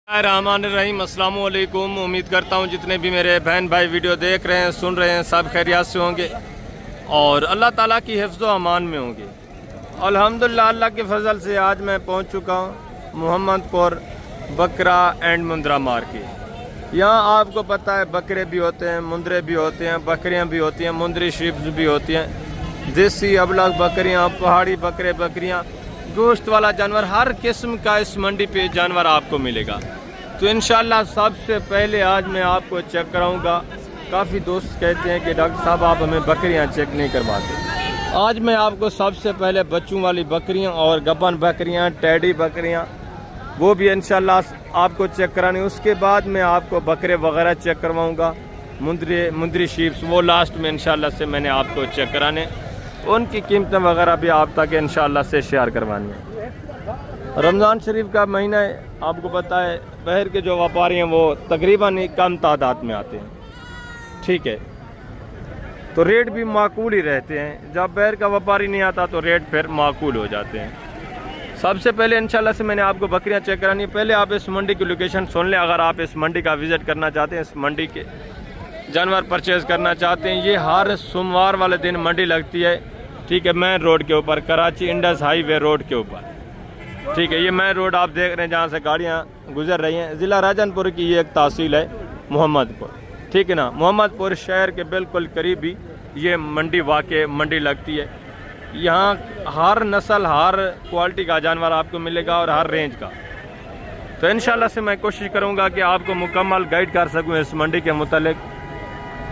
रहमान अस्सलाम वालेकुम। उम्मीद करता हूँ जितने भी मेरे बहन भाई वीडियो देख रहे हैं सुन रहे हैं सब खैरियत से होंगे और अल्लाह ताला की हिफ्ज़ व अमान में होंगे। अल्हम्दुलिल्लाह अल्लाह के फजल से आज मैं पहुँच चुका हूँ मोहम्मदपुर बकरा एंड मुंद्रा मार्केट। यहाँ आपको पता है बकरे भी होते हैं, मुंद्रे भी होते हैं, बकरियाँ भी होती हैं, मुंद्री शीप्स भी होती हैं, देसी अबलग बकरियाँ, पहाड़ी बकरे बकरियाँ, गोश्त वाला जानवर, हर किस्म का इस मंडी पे जानवर आपको मिलेगा। तो इंशाल्लाह सबसे पहले आज मैं आपको चेक कराऊंगा। काफ़ी दोस्त कहते हैं कि डॉक्टर साहब आप हमें बकरियां चेक नहीं करवाते। आज मैं आपको सबसे पहले बच्चों वाली बकरियां और गब्बन बकरियां, टैडी बकरियां, वो भी इंशाल्लाह आपको चेक करानी। उसके बाद मैं आपको बकरे वगैरह चेक करवाऊँगा, मुंद्री शीप्स, वो लास्ट में इंशाल्लाह से मैंने आपको चेक कराने, उनकी कीमतें वगैरह भी आप तक इंशाल्लाह से शेयर करवानी है। रमज़ान शरीफ का महीना है, आपको पता है बहर के जो व्यापारी हैं वो तकरीबन ही कम तादाद में आते हैं, ठीक है, तो रेट भी माकूल ही रहते हैं। जब बहर का व्यापारी नहीं आता तो रेट फिर माकूल हो जाते हैं। सबसे पहले इंशाल्लाह से मैंने आपको बकरियां चेक करानी है। पहले आप इस मंडी की लोकेशन सुन लें। अगर आप इस मंडी का विज़िट करना चाहते हैं, इस मंडी के जानवर परचेज़ करना चाहते हैं, ये हर सोमवार वाले दिन मंडी लगती है, ठीक है, मेन रोड के ऊपर, कराची इंडस हाईवे रोड के ऊपर, ठीक है। ये मेन रोड आप देख रहे हैं जहाँ से गाड़ियाँ गुजर रही हैं। ज़िला राजनपुर की ये एक तहसील है मोहम्मदपुर, ठीक है ना। मोहम्मदपुर शहर के बिल्कुल करीब ही ये मंडी वाक़ई मंडी लगती है। यहाँ हर नस्ल, हर क्वालिटी का जानवर आपको मिलेगा और हर रेंज का। तो इंशाल्लाह से मैं कोशिश करूँगा कि आपको मुकम्मल गाइड कर सकूँ इस मंडी के मुतालिक,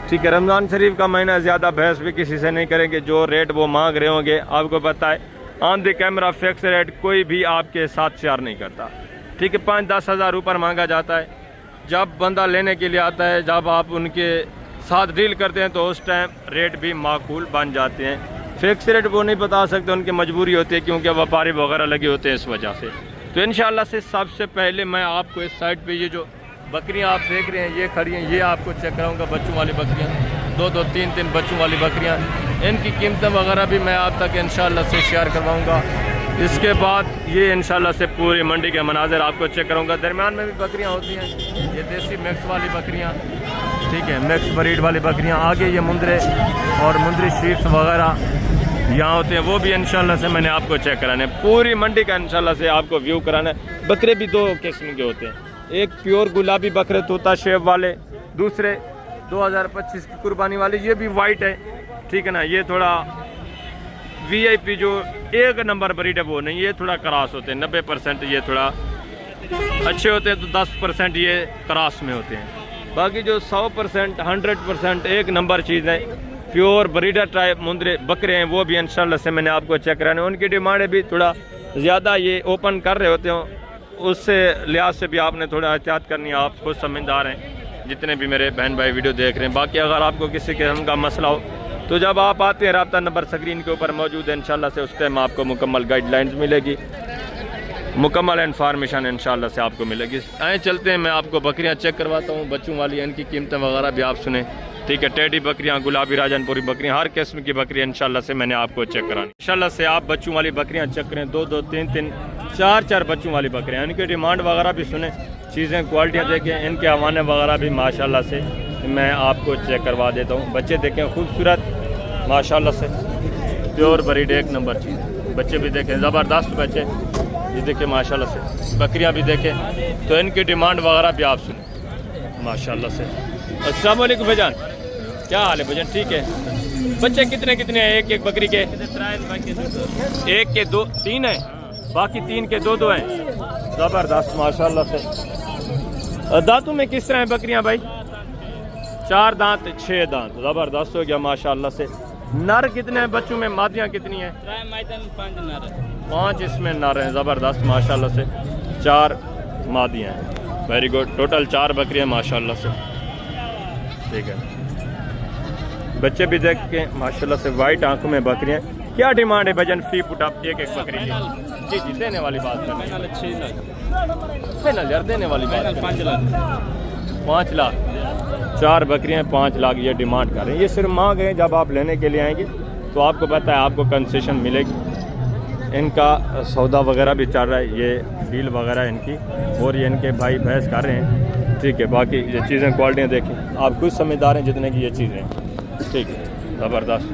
ठीक है। रमज़ान शरीफ का महीना, ज़्यादा बहस भी किसी से नहीं करेंगे। जो रेट वो मांग रहे होंगे आपको पता है, on the camera fix rate कोई भी आपके साथ शेयर नहीं करता, ठीक है। 5-10 हज़ार ऊपर मांगा जाता है। जब बंदा लेने के लिए आता है, जब आप उनके साथ डील करते हैं तो उस टाइम रेट भी माकूल बन जाते हैं। फिक्स रेट वो नहीं बता सकते, उनकी मजबूरी होती है क्योंकि व्यापारी वगैरह लगे होते हैं इस वजह से। तो इंशाल्लाह से सबसे पहले मैं आपको इस साइड पर ये जो बकरियां आप देख रहे हैं ये खड़ी हैं, ये आपको चेक कराऊंगा। बच्चों वाली बकरियां, 2-2, 3-3 बच्चों वाली बकरियां, इनकी कीमतें वगैरह भी मैं आप तक इंशाल्लाह से शेयर करवाऊंगा। इसके बाद ये इंशाल्लाह से पूरी मंडी के मनाज़र आपको चेक करूंगा। दरमियान में भी बकरियां होती हैं, ये देसी मिक्स वाली बकरियां, ठीक है, मिक्स ब्रीड वाली बकरियाँ। आगे ये मुंद्रे और मुंद्री शीप्स वगैरह यहाँ होते हैं, वो भी इंशाल्लाह से मैंने आपको चेक कराने। पूरी मंडी का इंशाल्लाह से आपको व्यू कराना है। बकरे भी 2 किस्म के होते हैं, एक प्योर गुलाबी बकरे तोता शेप वाले, दूसरे 2025 की कुर्बानी वाले, ये भी वाइट है, ठीक है ना। ये थोड़ा VIP जो एक नंबर ब्रीड है वो नहीं, ये थोड़ा क्रॉस होते हैं। 90% ये थोड़ा अच्छे होते हैं, तो 10% ये क्रॉस में होते हैं। बाकी जो 100%, 100% एक नंबर चीज़ है, प्योर ब्रीडर टाइप मुंद्रे बकरे हैं, वो भी इंशाल्लाह से मैंने आपको चेक कराने। उनकी डिमांडें भी थोड़ा ज़्यादा ये ओपन कर रहे होते हैं, उससे लिहाज से भी आपने थोड़ा एहतियात करनी है। आप खुद समझदार हैं जितने भी मेरे बहन भाई वीडियो देख रहे हैं। बाकी अगर आपको किसी किस्म का मसला हो तो जब आप आते हैं, रब्ता नंबर स्क्रीन के ऊपर मौजूद है, इंशाल्लाह से उस टाइम आपको मुकम्मल गाइडलाइंस मिलेगी, मुकम्मल इन्फॉर्मेशन इंशाल्लाह से आपको मिलेगी। आए चलते हैं, मैं आपको बकरियाँ चेक करवाता हूँ, बच्चों वाली, इनकी कीमतें वगैरह भी आप सुने, ठीक है। टेडी बकरियाँ, गुलाबी राजनपुरी बकरियाँ, हर किस्म की बकरियाँ इंशाल्लाह से मैंने आपको चेक करानी। इंशाल्लाह से आप बच्चों वाली बकरियाँ चेक करें, 2-2, 3-3, 4-4 बच्चों वाली बकरियाँ, इनकी डिमांड वगैरह भी सुने, चीज़ें क्वालिटियाँ देखें, इनके हवाने वगैरह भी माशाल्लाह से मैं आपको चेक करवा देता हूँ। बच्चे देखें खूबसूरत माशाल्लाह से, प्योर ब्रीड एक नंबर चीज़, बच्चे भी देखें ज़बरदस्त बच्चे, ये देखें माशाल्लाह से, बकरियाँ भी देखें, तो इनकी डिमांड वगैरह भी आप सुने माशाल्लाह से। अस्सलाम वालेकुम भाईजान, क्या हाल है भाईजान? ठीक है। बच्चे कितने कितने हैं एक बकरी के? एक के 2-3 हैं, बाकी 3 के 2-2 हैं। ज़बरदस्त माशाल्लाह से। दांतों में किस तरह है बकरियां भाई? 4 दांत, 6 दांत, ज़बरदस्त हो गया माशाल्लाह से। नर कितने हैं बच्चों में? मादियाँ कितनी हैं? 5 इसमें नर हैं, ज़बरदस्त माशाल्लाह से। 4 मादियाँ हैं, वेरी गुड। टोटल 4 बकरियाँ माशाल्लाह से, ठीक है। बच्चे भी देख के माशाल्लाह से, वाइट आंखों में बकरियाँ। क्या डिमांड है भजन फी पुटा एक बकरी की? जी जी, देने वाली बात कर रहे हैं, 6 लाख फाइनल यार, देने वाली बात, 5 लाख 4 बकरियाँ 5 लाख ये डिमांड कर रहे हैं। ये सिर्फ मांग है, जब आप लेने के लिए आएंगे तो आपको पता है आपको कंसेशन मिलेगी। इनका सौदा वगैरह भी चल रहा है, ये डील वगैरह इनकी, और ये इनके भाई बहस कर रहे हैं। ठीक है, बाकी ये चीज़ें क्वालिटियाँ देखें, आप खुद समझदार हैं जितने की ये चीज़ें हैं। ठीक है, ज़बरदस्त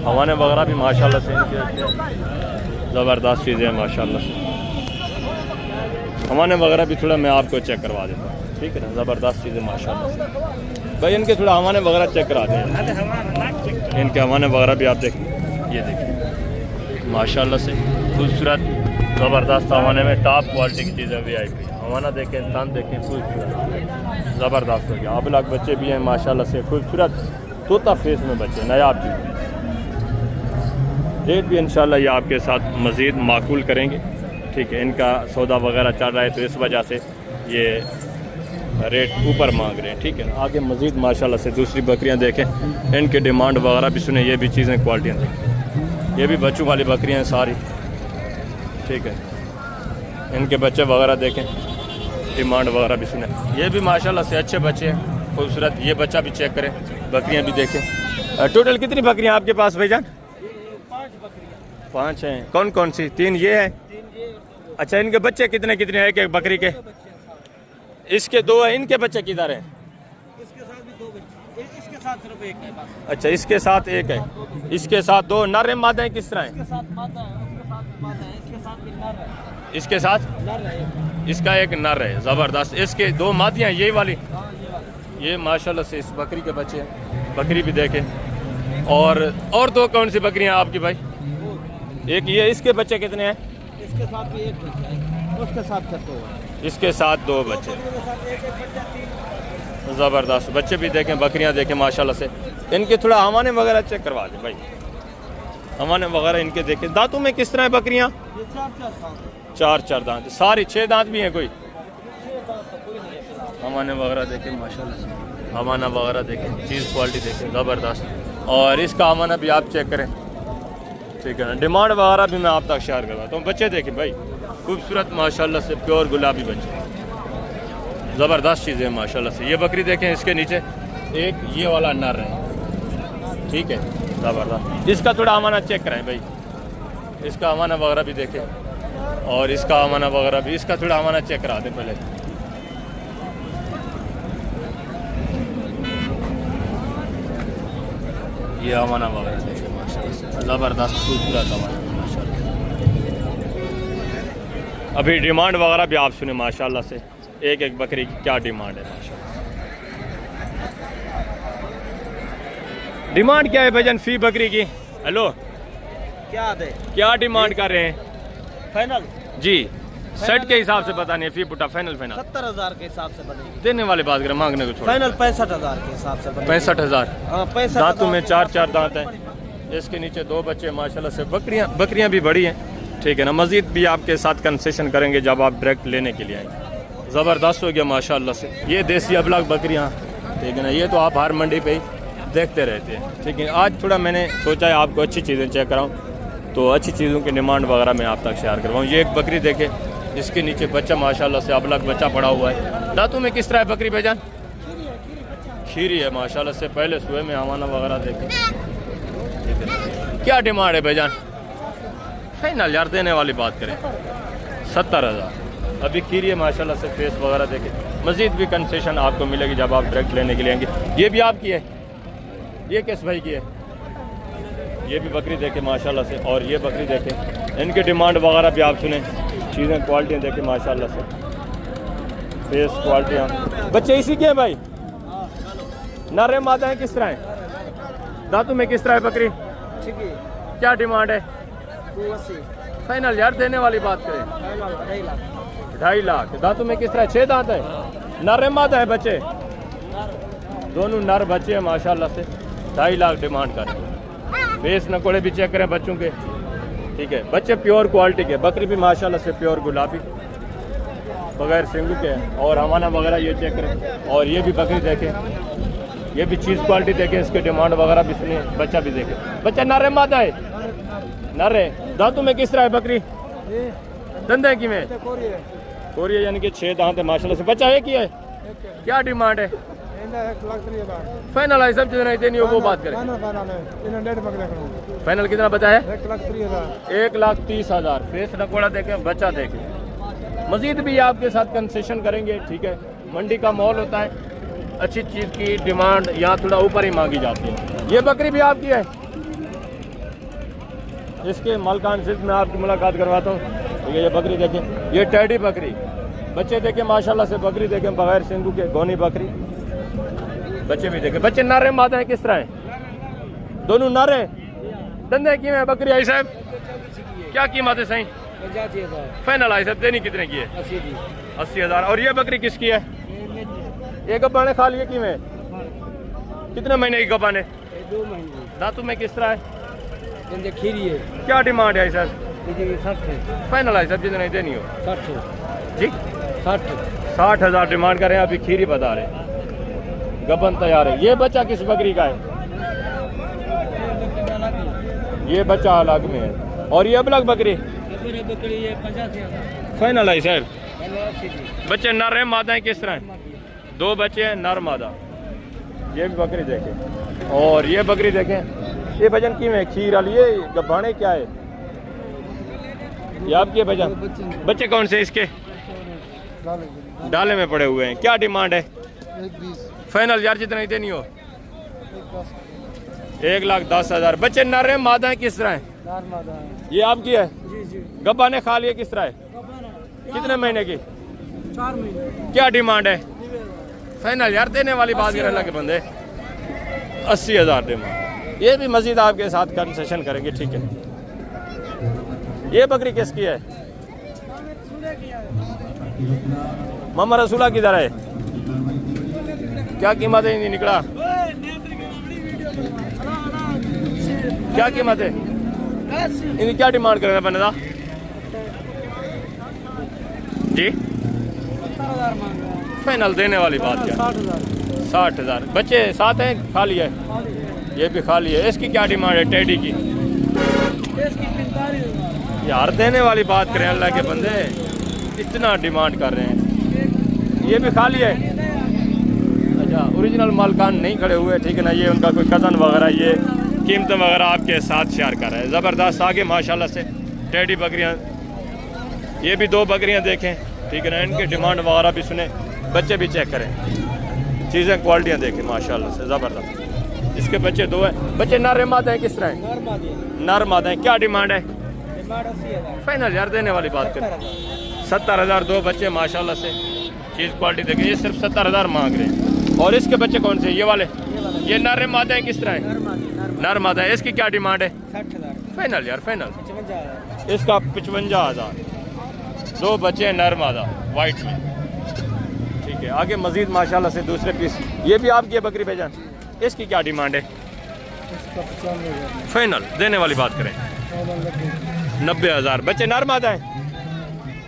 हवाने वगैरह भी माशाल्लाह से इनके ज़बरदस्त चीज़ें हैं माशाल्लाह से। हवाने वगैरह भी थोड़ा मैं आपको चेक करवा देता हूँ। ठीक है ना, ज़बरदस्त चीज़ें माशाल्लाह से। भाई इनके थोड़ा हवाने वगैरह चेक करा दें, इनके हवाने वगैरह भी आप देखें, ये देखिए माशाल्लाह से खूबसूरत ज़बरदस्त हवाने में टॉप क्वालिटी की चीज़ें भी आई हुई हैं। हवाना देखें, तन देखें, खूबसूरत ज़बरदस्त हो गया। अब लाख बच्चे भी हैं माशाल्लाह से, खूबसूरत तोता फेस में बच्चे, नायाब चीज़। रेट भी इंशाल्लाह ये आपके साथ मज़ीद माकूल करेंगे। ठीक है, इनका सौदा वगैरह चल रहा है तो इस वजह से ये रेट ऊपर मांग रहे हैं। ठीक है ना, आगे मज़ीद माशाल्लाह से दूसरी बकरियां देखें, इनके डिमांड वगैरह भी सुने, ये भी चीज़ें क्वालिटियाँ देखें। ये भी बच्चों वाली बकरियां हैं सारी। ठीक है, इनके बच्चे वगैरह देखें, डिमांड वगैरह भी सुने, ये भी माशाल्लाह से अच्छे बच्चे हैं, खूबसूरत। ये बच्चा भी चेक करें, बकरियाँ भी देखें। टोटल कितनी बकरियाँ आपके पास भाईजान? 5 हैं। कौन कौन सी? 3 ये है। अच्छा, इनके बच्चे कितने कितने हैं? एक बकरी के? इसके 2 हैं। इनके बच्चे किधर हैं? इसके साथ भी 2 बच्चे, इसके साथ सिर्फ एक है बस। अच्छा, इसके साथ एक है, इसके साथ 2 नर हैं, मादा हैं, किस तरह हैं? इसके साथ मादा है, उसके साथ मादा है, इसके साथ भी नर है। इसके साथ नर है, इसका एक नर है, ज़बरदस्त। इसके 2 मादियाँ, ये वाली। हाँ ये वाला। ये माशाल्लाह से इस बकरी के बच्चे हैं, बकरी भी देखें। और 2 कौन सी बकरियाँ आपकी भाई? एक ये, इसके बच्चे कितने हैं? इसके साथ भी एक बच्चा है, उसके साथ फिर 2 है। इसके साथ 2 बच्चे। के साथ एक बच्चा, 3। ज़बरदस्त बच्चे भी देखें, बकरियां देखें माशाल्लाह से। इनके थोड़ा हवाने वगैरह चेक करवा दें भाई, हवाने वगैरह इनके देखें। दांतों में किस तरह है बकरियां? ये 4 दांत है। 4 दांत, सारी 6 दांत भी हैं कोई? 6 दांत तो कोई नहीं है। हवाने वगैरह देखें माशाल्लाह से, हवाना वगैरह देखें, चीज़ क्वालिटी देखें, ज़बरदस्त। और इसका हवाना भी आप चेक करें। ठीक है ना, डिमांड वगैरह भी मैं आप तक शेयर करवाता हूँ। बच्चे देखें भाई, खूबसूरत माशाल्लाह से, प्योर गुलाबी बच्चे, ज़बरदस्त चीज़ें माशाल्लाह से। ये बकरी देखें, इसके नीचे एक ये वाला नर है। ठीक है, ज़बरदस्त। इसका थोड़ा हमारा चेक कराएं भाई, इसका हमारा वगैरह भी देखें, और इसका हमारा वगैरह भी, इसका थोड़ा हमारा चेक करा दें पहले। ये हमारा वगैरह देखें माशाल्लाह से, ज़बरदस्त खूबसूरत हमारा माशाल्लाह। अभी डिमांड वगैरह भी आप सुने माशाल्लाह से, एक एक बकरी की क्या डिमांड है माशाल्लाह। डिमांड क्या है भाईजान फी बकरी की? हेलो, क्या दे? क्या डिमांड कर रहे हैं? फाइनल जी, सेट के हिसाब से पता नहीं, फी पुटा फाइनल 70,000 के हिसाब से बनेगी। देने वाले बात करें, मांगने को छोड़। फाइनल 65,000 के हिसाब से बनेगी। 65,000। हाँ, 65,000। दांतों में 4 दांत हैं, इसके नीचे 2 बच्चे माशाल्लाह से। बकरियां भी बड़ी हैं। ठीक है ना, मज़ीद भी आपके साथ कंसेशन करेंगे जब आप डायरेक्ट लेने के लिए आएंगे। ज़बरदस्त हो गया माशाल्लाह से। ये देसी अबलाग बकरियां, ठीक है ना, ये तो आप हर मंडी पे ही देखते रहते हैं। ठीक है, आज थोड़ा मैंने सोचा है आपको अच्छी चीज़ें चेक कराऊँ, तो अच्छी चीज़ों की डिमांड वगैरह मैं आप तक शेयर करवाऊँ। ये एक बकरी देखे, इसके नीचे बच्चा माशाल्लाह से अबलाग बच्चा पड़ा हुआ है। दांतों में किस तरह है बकरी भाईजान? खीरी है माशाल्लाह से। पहले सुबह में हवाना वगैरह देखें। क्या डिमांड है भाईजान? फाइनल यार, देने वाली बात करें 70,000। अभी खीरी है माशाल्लाह से, फेस वगैरह देखें। मज़ीद भी कंसेशन आपको मिलेगी जब आप डायरेक्ट लेने के लिए आएंगे। ये भी आपकी है? ये किस भाई की है? ये भी बकरी देखें माशाल्लाह से, और ये बकरी देखें। इनकी डिमांड वगैरह भी आप सुने, चीज़ें क्वालिटियाँ देखें माशाल्लाह से, फेस क्वालिटियाँ। बच्चे इसी के हैं भाई? नर मादा हैं, किस तरह हैं? दांतों में किस तरह है बकरी? ठीक है। क्या डिमांड है? 280। फाइनल यार, देने वाली बात करें 2.5 लाख। दांतों में किस तरह? 6 दांत है। नर मादा है बच्चे? दोनों नर बच्चे हैं माशाल्लाह से। 2.5 लाख डिमांड कर रहे हैं। फेस नकोड़े भी चेक करें बच्चों के। ठीक है, बच्चे प्योर क्वालिटी के। बकरी भी माशाल्लाह से प्योर गुलाबी, बगैर सिंगू के। और हमारा वगैरह ये चेक करें, और ये भी बकरी देखें, ये भी चीज़ क्वालिटी देखें। इसके डिमांड वगैरह भी सुनिए, बच्चा भी देखें। बच्चा नर है मादा है? नर है। दांतों में किस तरह है बकरी? दंदे की में कोरिया, यानी कि 6 दांत है माशाल्लाह से। बच्चा एक ही है। क्या डिमांड है? फाइनल है सब जितना इतनी हो वो बात करें। फाइनल कितना बचा है? 1,30,000। फेस नकोड़ा देखें, बच्चा देखें। मजीद भी आपके साथ कंसेशन करेंगे, ठीक है। मंडी का माहौल होता है, अच्छी चीज़ की डिमांड यहाँ थोड़ा ऊपर ही मांगी जाती है। ये बकरी भी आपकी है, इसके मालकान से मैं आपकी मुलाकात करवाता हूँ, ठीक है। ये बकरी देखें, ये टेडी बकरी, बच्चे देखें माशाल्लाह से, बकरी देखें बगैर सिंगू के, गोनी बकरी। बच्चे भी देखें, बच्चे नारे मादा है किस तरह है? दोनों नारे धंधे की है। बकरी आई साहब क्या कीमत है? सही 85,000 फाइनल आई साहब, देनी कितने की है? 80,000। और ये बकरी किसकी है? ये गब्बाने खा लिए की में? कितने महीने की गब्बाने? 2 महीने। दांतों में किस तरह है? खीरी है। क्या डिमांड है सर? 60 है। फाइनल आई साहब जितने देनी हो? 60 जी 60,000 डिमांड करें। अभी खीरी बता रहे, गबन तैयार है। ये बच्चा किस बकरी का है? ये बच्चा अलग में है। और ये अलग बकरी? बकरी ये 85,000 फाइनल है सर। बच्चे नर हैं, मादा किस तरह है? 2 बच्चे हैं, नर मादा। ये भी बकरी देखें, और ये बकरी देखें। ये भजन की में खीर वाली, ये गब्बाने क्या है? ये आपके भजन बच्चे कौन से इसके? डाले में पड़े हुए हैं। क्या डिमांड है? 1,20 फाइनल यार जितना ही देनी हो? 1,10,000। बच्चे नर हैं, मादा है किस तरह है? ये आपकी है? जी। गब्बा ने खा लिए किस तरह है? कितने महीने की? 4 महीने। क्या डिमांड है? फाइनल यार देने वाली बात कर लगे बंदे। 80,000 डिमांड। ये भी मजीद आपके साथ कंसेशन करेंगे, ठीक है। ये बकरी किसकी है? मामा रसूला किधर है? क्या कीमत है? नहीं निकला। क्या कीमत है? इनकी क्या डिमांड कर रहे हैं बंदा जी? 70,000 मांग रहा है। फाइनल देने वाली बात क्या? 60,000। बच्चे साथ हैं, खा लिया है? ये भी खा लिया है। इसकी क्या डिमांड है टेडी की? यार देने वाली बात करें, अल्लाह के बंदे इतना डिमांड कर रहे हैं। ये भी खा लिया है? अच्छा, ओरिजिनल मालकान नहीं खड़े हुए, ठीक है ना। ये उनका कोई कज़न वगैरह ये कीमतें वगैरह आपके साथ शेयर कर रहा है। ज़बरदस्त आगे माशाल्लाह से टेडी बकरियाँ। ये भी 2 बकरियाँ देखें, ठीक है ना। इनके डिमांड वगैरह भी सुने, बच्चे भी चेक करें, चीज़ें क्वालिटियाँ देखें माशाल्लाह से ज़बरदस्त। इसके बच्चे 2 हैं। बच्चे नर मादा हैं किस तरह हैं? नर मादा हैं। क्या डिमांड है? 80,000 फाइनल यार देने वाली बात करें। 70,000। 2 बच्चे माशाल्लाह से, चीज़ क्वालिटी देखें। ये सिर्फ 70,000 मांग रहे हैं। और इसके बच्चे कौन से? ये वाले? ये नर मादा है किस तरह है? नर मादा है। इसकी क्या डिमांड है? 60,000 फाइनल यार फाइनल। 55,000 इसका 55,000। 2 बच्चे हैं नर मादा वाइट में, ठीक है। आगे मजीद माशाल्लाह से दूसरे पीस। ये भी आपकी बकरी भेजा, इसकी क्या डिमांड है? फाइनल देने वाली बात करें 90,000। बच्चे नर मादा है?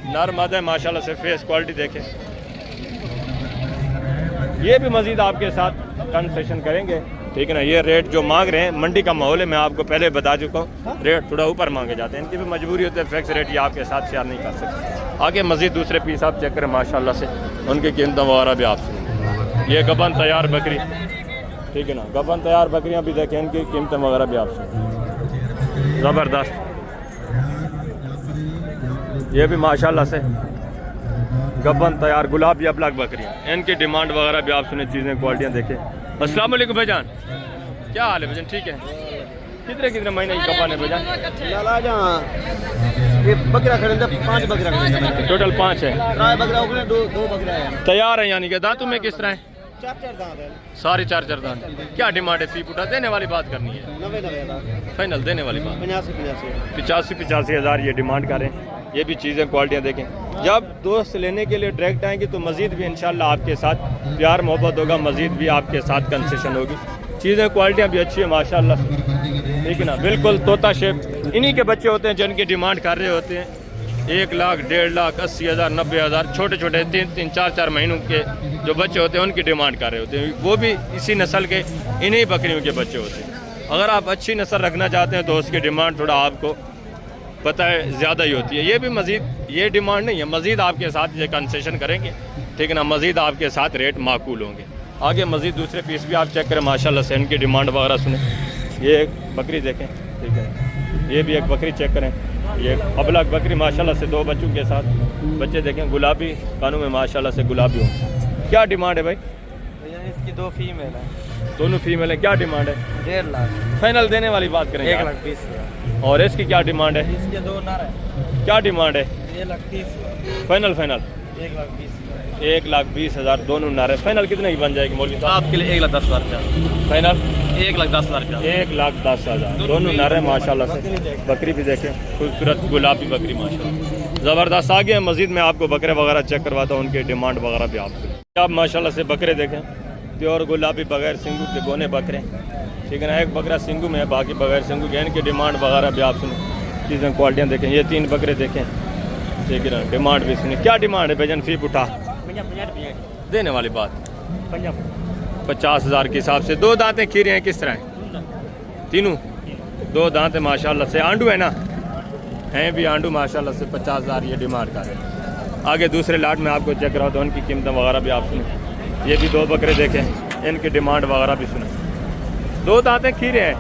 नर मादा है माशाल्लाह से। फेस क्वालिटी देखें। ये भी मजीद आपके साथ कंसेशन करेंगे, ठीक है ना। ये रेट जो मांग रहे हैं, मंडी का माहौल है, मैं आपको पहले बता चुका हूँ, रेट थोड़ा ऊपर मांगे जाते हैं। इनकी भी मजबूरी होती है, फिक्स रेट ये आपके साथ शेयर नहीं कर सकते। आगे मजीद दूसरे पीस आप चेक करें माशाल्लाह से, उनकी कीमत वगैरह भी आप सुनेंगे। ये गबन तैयार बकरी, ठीक है ना। गबन तैयार बकरियाँ भी देखें, इनकी कीमत वगैरह भी आप सुनेंगे। ज़बरदस्त। ये भी माशाल्लाह से गबन तैयार गुलाबी अबलग बकरियाँ, इनकी डिमांड वगैरह भी आप सुने, चीज़ें क्वालिटियाँ देखें। अस्सलाम वालेकुम भाईजान, क्या हाल है भाईजान? ठीक है। कितने महीने की गब्बान है भाईजान? ये बकरा खरीदा 5 बकरा खरीदा। टोटल 5 है। 3 बकरा उगले 2 बकरा है। तैयार है यानी कि दांतों में किस तरह है? 4 दांत है। सारी 4 दांत। क्या डिमांड है? फी पुटा देने वाली बात करनी है? 90,000 फाइनल देने वाली बात। 85,000 ये डिमांड करें। ये भी चीज़ें क्वालिटियाँ देखें। जब दोस्त लेने के लिए डायरेक्ट आएंगे तो मज़ीद भी इंशाल्लाह आपके साथ प्यार मोहब्बत होगा, मज़ीद भी आपके साथ कंसेशन होगी। चीज़ें क्वालिटियाँ भी अच्छी है माशाल्लाह, ठीक है ना। बिल्कुल तोता शेप। इन्हीं के बच्चे होते हैं जिनकी डिमांड कर रहे होते हैं 1 लाख, 1.5 लाख, 80,000, 90,000। छोटे छोटे 3-3, 4-4 महीनों के जो बच्चे होते हैं उनकी डिमांड कर रहे होते हैं। वो भी इसी नस्ल के, इन्हीं बकरियों के बच्चे होते हैं। अगर आप अच्छी नस्ल रखना चाहते हैं तो उसकी डिमांड थोड़ा आपको पता है ज़्यादा ही होती है। ये भी मज़ीद ये डिमांड नहीं है, मज़ीद आपके साथ ये कंसेशन करेंगे, ठीक है ना। मज़ीद आपके साथ रेट माकूल होंगे। आगे मज़ीद दूसरे पीस भी आप चेक करें माशाल्लाह से, इनकी डिमांड वगैरह सुने। ये एक बकरी देखें, ठीक है, ये भी एक बकरी चेक करें, ये अबलग बकरी माशाल्लाह से 2 बच्चों के साथ, बच्चे देखें गुलाबी कानों में माशाल्लाह से गुलाबी हों। क्या डिमांड है भाई? भैया इसकी 2 फीमेल है, दोनों फीमेल है। क्या डिमांड है? 1.5 लाख। फाइनल देने वाली बात करें? 1,20,000। और इसकी क्या डिमांड है? इसके 2 नर है। क्या डिमांड है? 1,30,000। फाइनल 1,20,000। 1,20,000 दोनों नारे। फाइनल कितने की बन जाएगी मौलवी साहब? आपके लिए 1,10,000 रुपया। फाइनल 1,10,000 रुपया। 1,10,000 दोनों नारे माशाल्लाह से। बकरी भी देखें, खूबसूरत गुलाबी बकरी माशाल्लाह ज़बरदस्त। आगे हैं मज़ीद मैं आपको बकरे वगैरह चेक करवाता हूँ, उनकी डिमांड वगैरह भी आपको। आप माशाल्लाह से बकरे देखें, प्योर गुलाबी बगैर सिंगू के गोने बकरे, ठीक है ना। एक बकरा सिंगू में है, बाकी बगैर सिंगू के। इनकी डिमांड वगैरह भी आप सुने, चीज़ें क्वालिटियाँ देखें। ये 3 बकरे देखें, ठीक है ना। डिमांड भी सुने। क्या डिमांड है बेजन फी उठा देने वाली बात? 50,000 के हिसाब से। 2 दांतें खीरे हैं, किस तरह हैं? तीनों 2 दांत है माशाल्लाह से। आंडू है ना? हैं भी आंडू माशाल्लाह से। 50,000 ये डिमांड का है। आगे दूसरे लाट में आपको चेक कराता हूँ, उनकी कीमतें वगैरह भी आप सुने। ये भी 2 बकरे देखें, इनकी डिमांड वगैरह भी सुने। 2 दांतें खीरे हैं।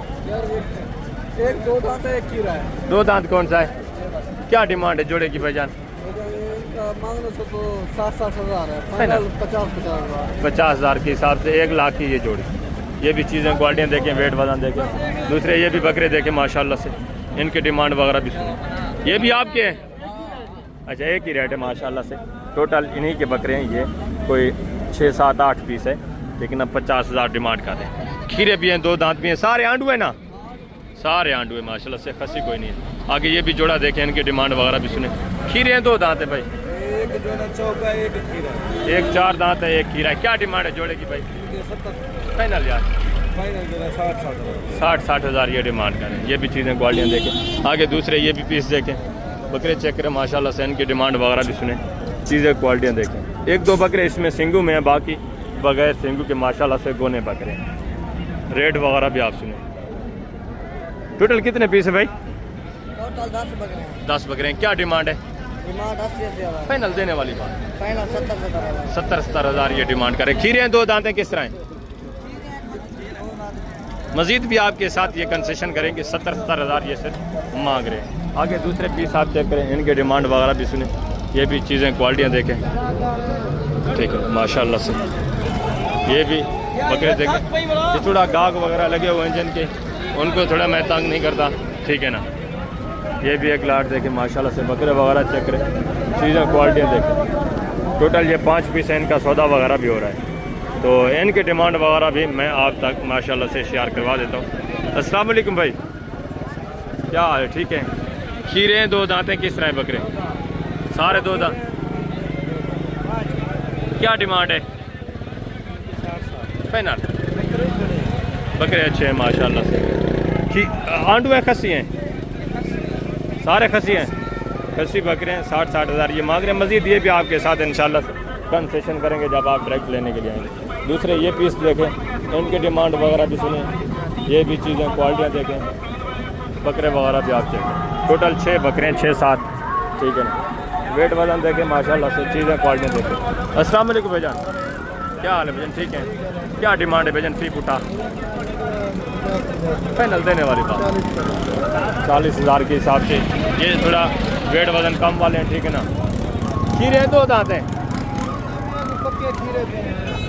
एक 2 दांत है, एक खीरा है। 2 दांत कौन सा है? क्या डिमांड है जोड़े की भाईजान? मांगने से तो 60,000 है। फाइनल 50,000। 50,000 के हिसाब से 1 लाख की ये जोड़ी। ये भी चीज़ें क्वालिटियाँ देखें, वेट वजन देखें। दूसरे ये भी बकरे देखें माशाल्लाह से, इनकी डिमांड वगैरह भी सुने। ये भी आपके हैं? अच्छा, एक ही रेट है माशाल्लाह से। टोटल इन्हीं के बकरे हैं ये, कोई 6, 7, 8 पीस है, लेकिन अब 50,000 डिमांड कर रहे हैं। खीरे भी हैं, 2 दांत भी हैं, सारे आंडू है ना? सारे आंडू है माशाल्लाह से, खसी कोई नहीं है। आगे ये भी जोड़ा देखें, इनकी डिमांड वगैरह भी सुने। खीरे हैं, 2 दांत है भाई। एक जो है चौका, एक खीरा। एक 4 दांत है, एक खीरा है। क्या डिमांड है जोड़े की भाई? 70। फाइनल यार फाइनल जो है 60,000। 60,000 ये डिमांड करें। ये भी चीज़ें क्वालिटियाँ देखें। आगे दूसरे ये भी पीस देखें, बकरे चेक करें माशाल्लाह से, इनकी डिमांड वगैरह भी सुने, चीज़ें क्वालिटियाँ देखें। 1-2 बकरे इसमें सिंगू में है, बाकी बगैर सिंगू के माशाल्लाह से गोने बकरे। रेट वगैरह भी आप सुने। टोटल कितने पीस है भाई? टोटल 10 बकरे हैं। 10 बकरे हैं। क्या डिमांड है? डिमांड 80,000। फाइनल देने वाली बात? फाइनल 70,000। 70,000 ये डिमांड करें। खीरे हैं, 2 दांतें किस तरह हैं? मज़ीद भी आपके साथ ये कंसेशन करेंगे। 70,000 ये सिर्फ मांग रहे हैं। आगे दूसरे पीस आप चेक करें, इनके डिमांड वगैरह भी सुने। ये भी चीज़ें क्वालिटियाँ देखें, ठीक है माशाल्लाह से। ये भी बकरे देखें, ये थोड़ा गाग वगैरह लगे हुए हैं जिनके, उनको थोड़ा मैं तंग नहीं करता, ठीक है ना। ये भी एक लाट देखें माशाल्लाह से, बकरे वगैरह चेक करें, चीज़ें क्वालिटियाँ देखें। टोटल ये 5 पीस है, इनका सौदा वगैरह भी हो रहा है, तो इनकी डिमांड वगैरह भी मैं आप तक माशाल्लाह से शेयर करवा देता हूँ। अस्सलाम वालेकुम भाई, क्या हाल है? ठीक है। खीरे हैं, 2 दांतें किस तरह है बकरे? सारे 2 दांत। क्या डिमांड है? फाइनल। बकरे अच्छे हैं माशाल्लाह से। आंडू हैं, खसी हैं? सारे खसी हैं, खसी बकरे हैं। 60,000 ये मांग रहे हैं। मज़ीद ये भी आपके साथ इंशाल्लाह कंसेशन करेंगे जब आप डायरेक्ट लेने के लिए आएंगे। दूसरे ये पीस देखें, इनकी डिमांड वगैरह भी सुने। ये भी चीज़ें क्वालिटियाँ देखें, बकरे वगैरह भी आप चेकें। टोटल 6 बकरे हैं, 6-7, ठीक है ना। वेट वजन देखें माशाल्लाह से, चीज़ें क्वालिटियाँ देखें। अस्सलाम वालेकुम भाईजान, क्या हाल है भाईजान? ठीक है। क्या डिमांड है भाईजान? फी उठा फाइनल देने वाली बात? 40,000 के हिसाब से। ये थोड़ा वेट वजन कम वाले हैं, ठीक है ना। खीरे हैं, 2 दांत हैं?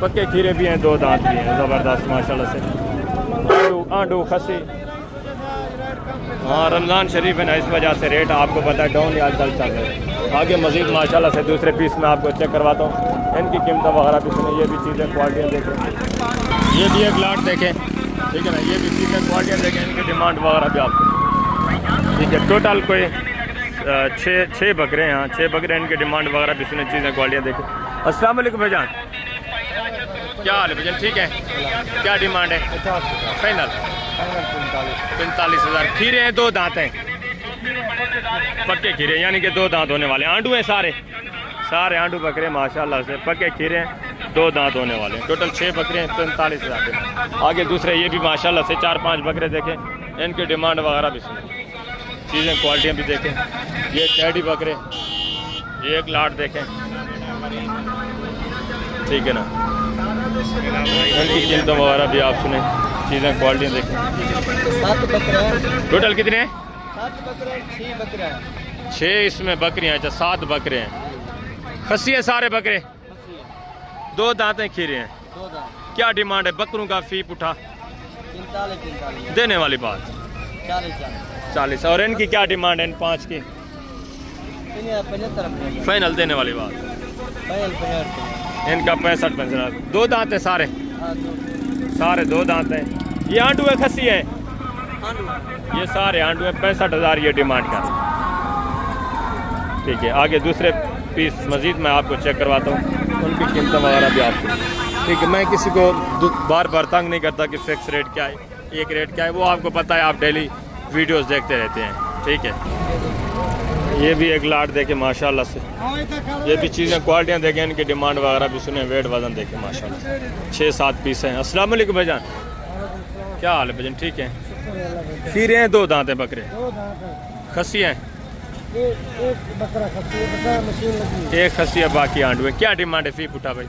पक्के खीरे भी हैं, 2 दांत भी हैं, ज़बरदस्त माशाल्लाह से। आंडू खसी। हाँ, रमज़ान शरीफ है ना, इस वजह से रेट आपको पता है डाउन या चल चल रहे हैं। आगे मज़ीद माशाल्लाह से दूसरे पीस में आपको चेक करवाता हूँ, इनकी कीमतें वगैरह भी सुने। ये भी चीज़ें क्वालिटियाँ देखें, ये भी एक लाट देखें, ठीक है ना। ये भी चीज़ें क्वालिटियाँ देखें, इनकी डिमांड वगैरह भी आपको, ठीक है। टोटल कोई 6 बकरे हैं, 6 बकरे, इनकी डिमांड वगैरह भी सुने, चीज़ें क्वालिटियाँ देखें। अस्सलाम वालेकुम भाईजान, क्या हाल है भाईजान? ठीक है। क्या डिमांड है? 50 फाइनल? 45,000। खीरे हैं, 2 दांत हैं? पक्के खीरे, यानी कि 2 दांत होने वाले। आंडू हैं सारे? सारे आंडू बकरे माशाल्लाह से, पक्के खीरे हैं, 2 दांत होने वाले हैं। टोटल 6 बकरे हैं, 45,000 के। आगे दूसरे ये भी माशाल्लाह से 4-5 बकरे देखें, इनकी डिमांड वगैरह भी सुने, चीज़ें क्वालिटियाँ भी देखें। ये टैडी बकरे, ये एक लाट देखें, ठीक है ना। उनकी कीमतों वगैरह भी आप सुने, चीज़ें क्वालिटी देखें। 7 बकरे हैं। टोटल कितने हैं? 7 बकरे, 6 बकरे हैं। 6 इसमें बकरियाँ। अच्छा 7 बकरे हैं। खस्सी है सारे बकरे, 2 दांतें खीरे हैं। 2 दांत। क्या डिमांड है बकरों का फी पुठा? 45 देने वाली बात 40। 40। और इनकी क्या डिमांड है इन 5 की? 75 फाइनल देने वाली बात। इनका 65। 2 दांत है सारे, सारे 2 दांत हैं। ये आंडू है खस्सी है? ये सारे आंडू है। 65,000 ये डिमांड का। ठीक है, आगे दूसरे पीस मजीद मैं आपको चेक करवाता हूँ, उनकी कीमतें वगैरह भी आपको। ठीक है, मैं किसी को बार बार तंग नहीं करता कि फिक्स रेट क्या है, एक रेट क्या है, वो आपको पता है, आप डेली वीडियोस देखते रहते हैं। ठीक है, ये भी एक लाट देखे माशाल्लाह से, ये भी चीज़ें क्वालिटियाँ देखें, इनकी डिमांड वगैरह भी सुने, वेट वजन देखें माशाल्लाह से। 6-7 पीस हैं। अस्सलाम वालेकुम भाईजान, क्या हाल है भाईजान? ठीक है। खीरे हैं, 2 दांत हैं बकरे, खस्सी हैं? एक बकरा खस्सी है, मशीन लगी है। एक खस्सी है, बाकी आंडू है। क्या डिमांड है फी पुठा भाई?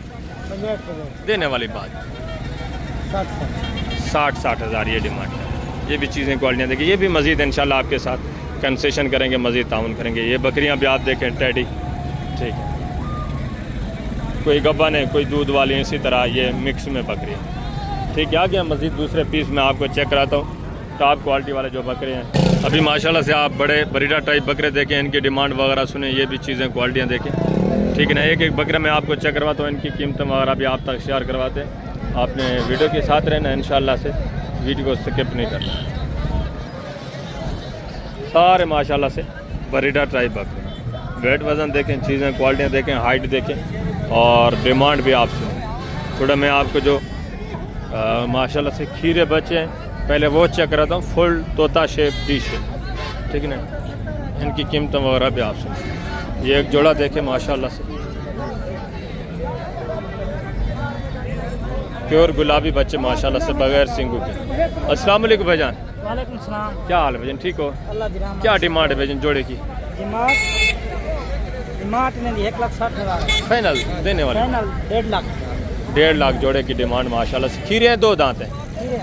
50 देने वाली बात 60,000 ये डिमांड है। ये भी चीज़ें क्वालिटियाँ देखिए, ये भी मज़ीद इंशाल्लाह आपके साथ कंसेशन करेंगे, मज़ीद ताउन करेंगे। ये बकरियाँ भी आप देखें टैडी, ठीक है, कोई गब्बन है, कोई दूध वाली, इसी तरह ये मिक्स में बकरी है। ठीक है, आ गया मज़ीद दूसरे पीस में आपको चेक कराता हूँ, टॉप क्वालिटी वाले जो बकरे हैं। अभी माशाल्लाह से आप बड़े बरीडा टाइप बकरे देखें, इनकी डिमांड वगैरह सुने, ये भी चीज़ें क्वालिटियाँ देखें। ठीक है ना, एक एक बकरा मैं आपको चेक करवाता हूँ, इनकी कीमतें वगैरह भी आप तक शेयर करवाते हैं। आपने वीडियो के साथ रहना इंशाल्लाह से, वीडियो को स्किप नहीं करना। सारे माशाल्लाह से बरीडा टाइप बकरे, वेट वज़न देखें, चीज़ें क्वालिटियाँ देखें, हाइट देखें और डिमांड भी आप सुने। थोड़ा मैं आपको जो माशाल्लाह से खीरे बच्चे हैं, पहले वो चेक कराता हूँ, फुल तोता शेप डिश है। ठीक है ना, इनकी कीमतें वगैरह भी आप सुने। ये एक जोड़ा देखें माशाल्लाह से, प्योर गुलाबी बच्चे माशाल्लाह से, बगैर सिंगू के। अस्सलाम वालेकुम भाईजान, वालेकुम सलाम। क्या हाल है भाईजान? ठीक हो? अल्लाह दी रहमत। क्या डिमांड है भाईजान जोड़े की? डिमांड ने 1,60,000 फाइनल देने वाले? फाइनल 1.5 लाख। 1.5 लाख जोड़े की डिमांड माशाल्लाह से। खीरे हैं, 2 दांत हैं, ठीक है।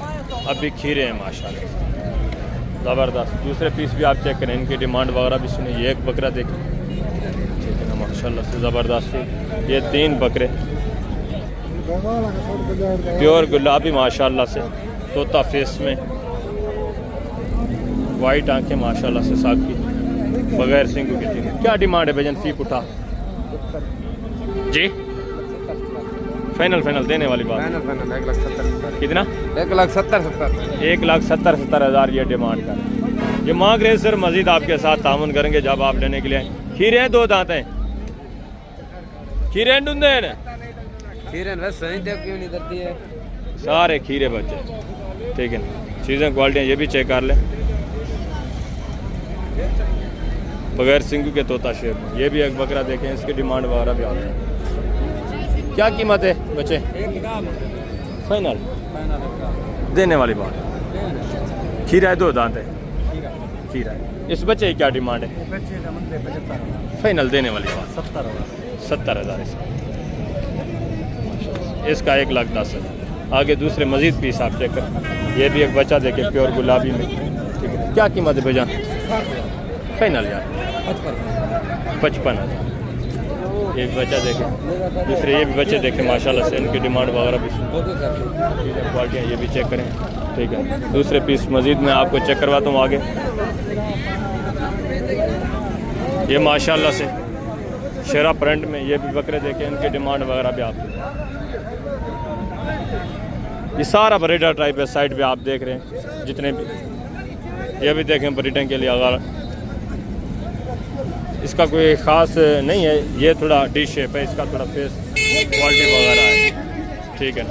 अभी खीरे हैं माशाल्लाह, ज़बरदस्त। दूसरे पीस भी आप चेक करें, इनकी डिमांड वगैरह भी सुने। ये एक बकरा देखें, ठीक है ना, माशाल्लाह से ज़बरदस्त। ये 3 बकरे प्योर गुलाबी माशाल्लाह से, तोता फेस में, वाइट आंखें माशाल्लाह से, साग की, बगैर सिंगू की थी। क्या डिमांड है भाईजान फी पुठा? जी फाइनल देने वाली बात? 1,70,000। कितना? 1,70,000। 1,70,000 ये डिमांड कर, ये मांग रहे सर। मजीद आपके साथ तामुन करेंगे जब आप लेने के लिए आए। खीरे हैं, 2 दांत हैं, खीरे हैं, डूंदे हैं, खीरे बस सही देख क्यों नहीं करती है? सारे खीरे बच्चे। ठीक है, चीज़ें क्वालिटियाँ ये भी चेक कर लें, बगैर सिंगू के तोता शेप में। ये भी एक बकरा देखें, इसकी डिमांड वगैरह भी आती है। क्या कीमत है बच्चे? फाइनल देने वाली बात। खीरा है, 2 दांत है, खीरा है। इस बच्चे की क्या डिमांड है? फाइनल देने वाली बात 70,000 इसका 1,10,000। आगे दूसरे मजीद पीस आप चेक कर। ये भी एक बच्चा देखे प्योर गुलाबी में, ठीक है। क्या कीमत है भाईजान? फाइनल यार 55,000। एक बच्चा देखे, दूसरे ये भी बच्चे देखें माशाल्लाह से, इनकी डिमांड वगैरह भी क्वालिटियाँ ये भी चेक करें। ठीक है, दूसरे पीस मजीद मैं आपको चेक करवाता हूँ आगे। ये माशाल्लाह से शेरा प्रिंट में ये भी बकरे देखें, इनकी डिमांड वगैरह भी आप, ये सारा ब्रीडर टाइप है। साइड पे आप देख रहे हैं जितने भी, ये भी देखें ब्रीडिंग के लिए। अगर इसका कोई ख़ास नहीं है, ये थोड़ा डी शेप है, इसका थोड़ा फेस क्वालिटी वगैरह है। ठीक है,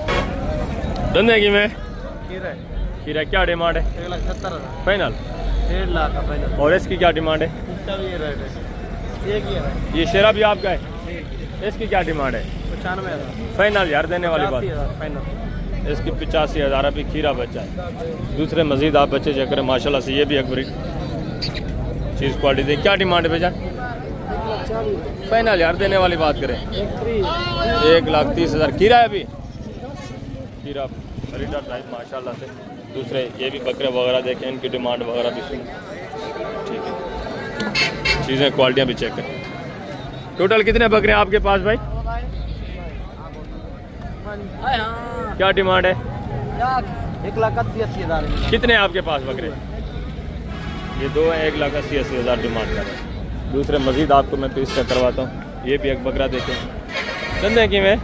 धंधे की में खीरा क्या डिमांड है? 1,70,000 फाइनल 1.5 लाख का फाइनल। और इसकी क्या डिमांड है? इसका भी ये रेट है, एक ही है। ये शेरा भी आपका है, इसकी क्या डिमांड है? 95,000 फाइनल यार देने वाली बात। 85,000 फाइनल। इसकी 85,000 अभी खीरा बच्चा है। दूसरे मजीद आप बच्चे चेक करें माशाल्लाह से, ये भी एक बड़ी चीज़ क्वालिटी दें। क्या डिमांड है भैया? फाइनल यार देने वाली बात करें 1,30,000। खीरा है अभी खीरा खरीदा टाइप माशाल्लाह से। दूसरे ये भी बकरे वगैरह देखें, इनकी डिमांड वगैरह भी सुन, ठीक है। चीज़ें क्वालिटियाँ भी चेक करें। टोटल कितने बकरे हैं आपके पास भाई? क्या डिमांड है? 1,80,000। कितने हैं आपके पास बकरे? ये दो हैं, 1,80,000 डिमांड कर रहे हैं। दूसरे मजीद आपको मैं पीस चेक करवाता हूँ। ये भी एक बकरा देखें, धंधे की में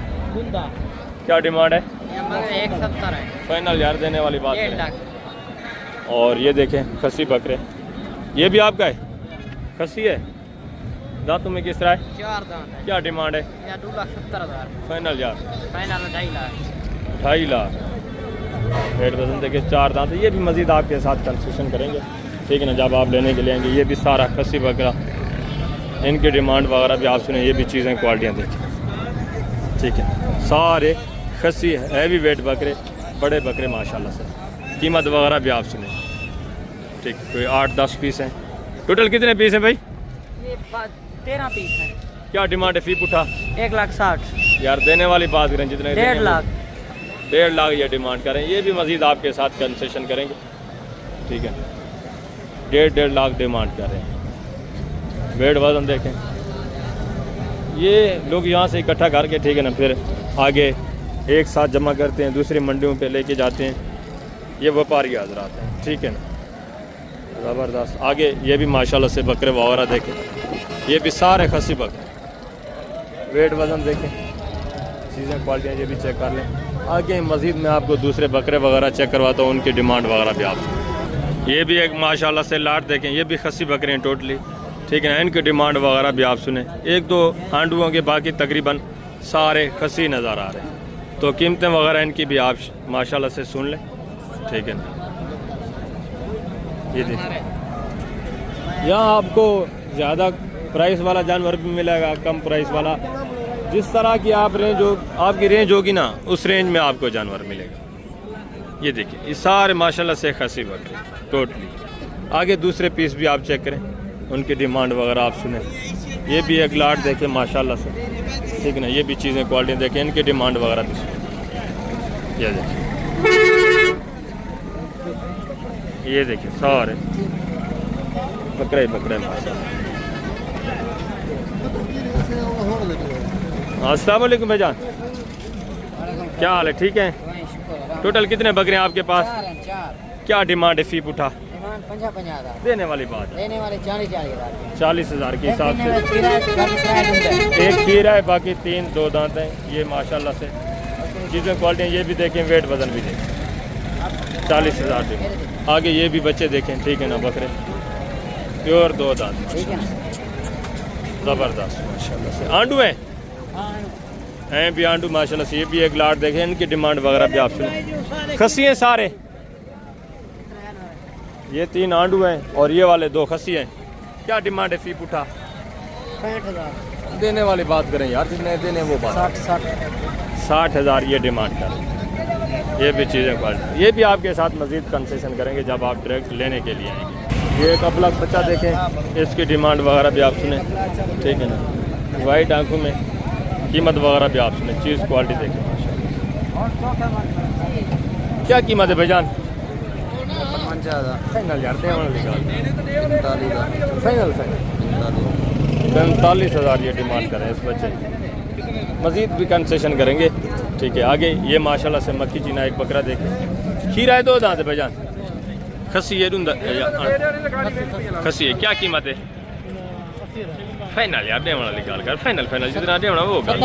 क्या डिमांड है? 170 है। फाइनल यार देने वाली बात 1.5 है। लाख। और ये देखें खस्सी बकरे, ये भी आपका है? खस्सी है, दांतों में किस तरह है? 4 दांत है। क्या डिमांड है? 2,70,000। फाइनल यार फाइनल 2.5 लाख। 2.5 लाख। रेट वजन देखे 4 दांत। ये भी मजीद आपके साथ कंसेशन करेंगे, ठीक है ना, जब आप लेने के लिए आएंगे। ये भी सारा खस्सी बकरा, इनकी डिमांड वगैरह भी आप सुने। ये भी चीज़ें क्वालिटियाँ देखें, ठीक है। सारे खस्सी हैवी वेट बकरे, बड़े बकरे माशाल्लाह से। कीमत वगैरह भी आप सुने, ठीक। कोई 8-10 पीस हैं। टोटल कितने पीस हैं भाई? ये 13 पीस है। क्या डिमांड है फी पुठा? 1,60,000। यार देने वाली बात करें, जितने 1.5 लाख। 1.5 लाख ये डिमांड करें। ये भी मजीद आपके साथ कंसेशन करेंगे, ठीक है। 1.5 लाख डिमांड कर रहे हैं। वेट वजन देखें, ये लोग यहाँ से इकट्ठा करके, ठीक है ना, फिर आगे एक साथ जमा करते हैं, दूसरी मंडियों पे लेके जाते हैं। ये व्यापारी हजरात हैं, ठीक है ना, ज़बरदस्त। आगे ये भी माशाल्लाह से बकरे वगैरह देखें, ये भी सारे खस्सी बकरे। वेट वजन देखें, चीज़ें क्वालिटियाँ ये भी चेक कर लें। आगे मज़ीद मैं आपको दूसरे बकरे वगैरह चेक करवाता हूँ, उनकी डिमांड वगैरह भी आप। ये भी एक माशाल्लाह से लाट देखें, ये भी खस्सी बकरे हैं टोटली, ठीक है ना। इनकी डिमांड वगैरह भी आप सुने। 1-2 आंडुओं के, बाकी तकरीबन सारे खस्सी नज़र आ रहे हैं। तो कीमतें वगैरह इनकी भी आप माशाल्लाह से सुन लें, ठीक है ना। ये देखिए, यहाँ आपको ज़्यादा प्राइस वाला जानवर भी मिलेगा, कम प्राइस वाला। जिस तरह की आप रेंज हो, आपकी रेंज होगी ना, उस रेंज में आपको जानवर मिलेगा। ये देखिए, ये सारे माशाल्लाह से खस्सी बकरे टोटली। आगे दूसरे पीस भी आप चेक करें, उनकी डिमांड वगैरह आप सुने। ये भी एक लाट देखें माशाल्लाह से, ठीक है ना। ये भी चीज़ें क्वालिटी देखें, इनकी डिमांड वगैरह भी सुने। ये देखिए, ये देखिए सारे बकरे बकरे माशाल्लाह। अस्सलाम वालेकुम भाईजान, क्या हाल है? ठीक है। टोटल कितने बकरे हैं आपके पास? 4। क्या डिमांड है फी पुठा? 50,000। देने वाली बात है, लेने वाले 40,000। 40,000 के हिसाब से। एक खीरा है, बाकी 3 2 दांत हैं। ये माशाल्लाह से चीज़ें क्वालिटी, ये भी देखें, वेट वजन भी देखें। 40,000 डिमांड। आगे ये भी बच्चे देखें, ठीक है ना, बकरे प्योर 2 दांत, ज़बरदस्त माशाल्लाह से। आंडू हैं भी आंडू माशाल्लाह से। ये भी एक लाट देखें, इनकी डिमांड वगैरह भी आप सुने। खस्सी हैं सारे, ये 3 आंडू हैं और ये वाले 2 खस्सी हैं। क्या डिमांड है फी पुठा? 65,000। देने वाली बात करें यार, जितने देने वो बात। 60,000 ये डिमांड करें। ये भी चीज़ें क्वालिटी, ये भी आपके साथ मज़ीद कंसेशन करेंगे जब आप डायरेक्ट लेने के लिए आएंगे। ये एक अबलग बच्चा देखें, इसकी डिमांड वगैरह भी आप सुने, ठीक है ना। वाइट आंखों में, कीमत वगैरह भी आप सुने। चीज़ क्वालिटी देखें माशाल्लाह। क्या कीमत है भाईजान? 55,000। यार फाइनल 45,000 ये डिमांड करें इस बच्चे की। मज़ीद भी कंसेशन करेंगे, ठीक है। आगे ये माशाल्लाह से मक्खी चीना एक बकरा देखें, खीरा है 2 दांत है भाईजान। खस्सी है खस्सी है, क्या कीमत है? फाइनल यार देवना निकाल कर, फाइनल जितना देवना वो कर।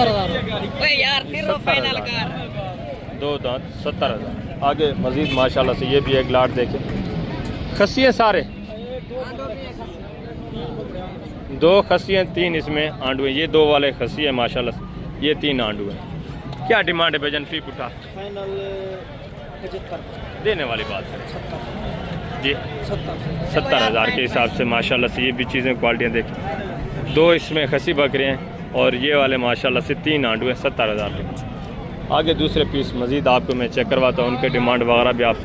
2 दांत 70,000। आगे मज़ीद माशाल्लाह से ये भी एक लाट देखें, खस्सी है सारे, 2 खस्सी हैं, 3 इसमें आंडू हैं। ये 2 वाले खस्सी है माशाल्लाह से, ये 3 आंडू हैं। क्या डिमांड है भाईजान फी पुठा? फाइनल 75। देने वाली बात है जी, 70,000 के हिसाब से माशाल्लाह से। ये भी चीज़ें क्वालिटियाँ देखें, 2 इसमें खस्सी बकरे हैं और ये वाले माशाल्लाह से 3 आंडू हैं। 70,000 के। आगे दूसरे पीस मज़ीद आपको मैं चेक करवाता हूँ, उनके डिमांड वगैरह भी आप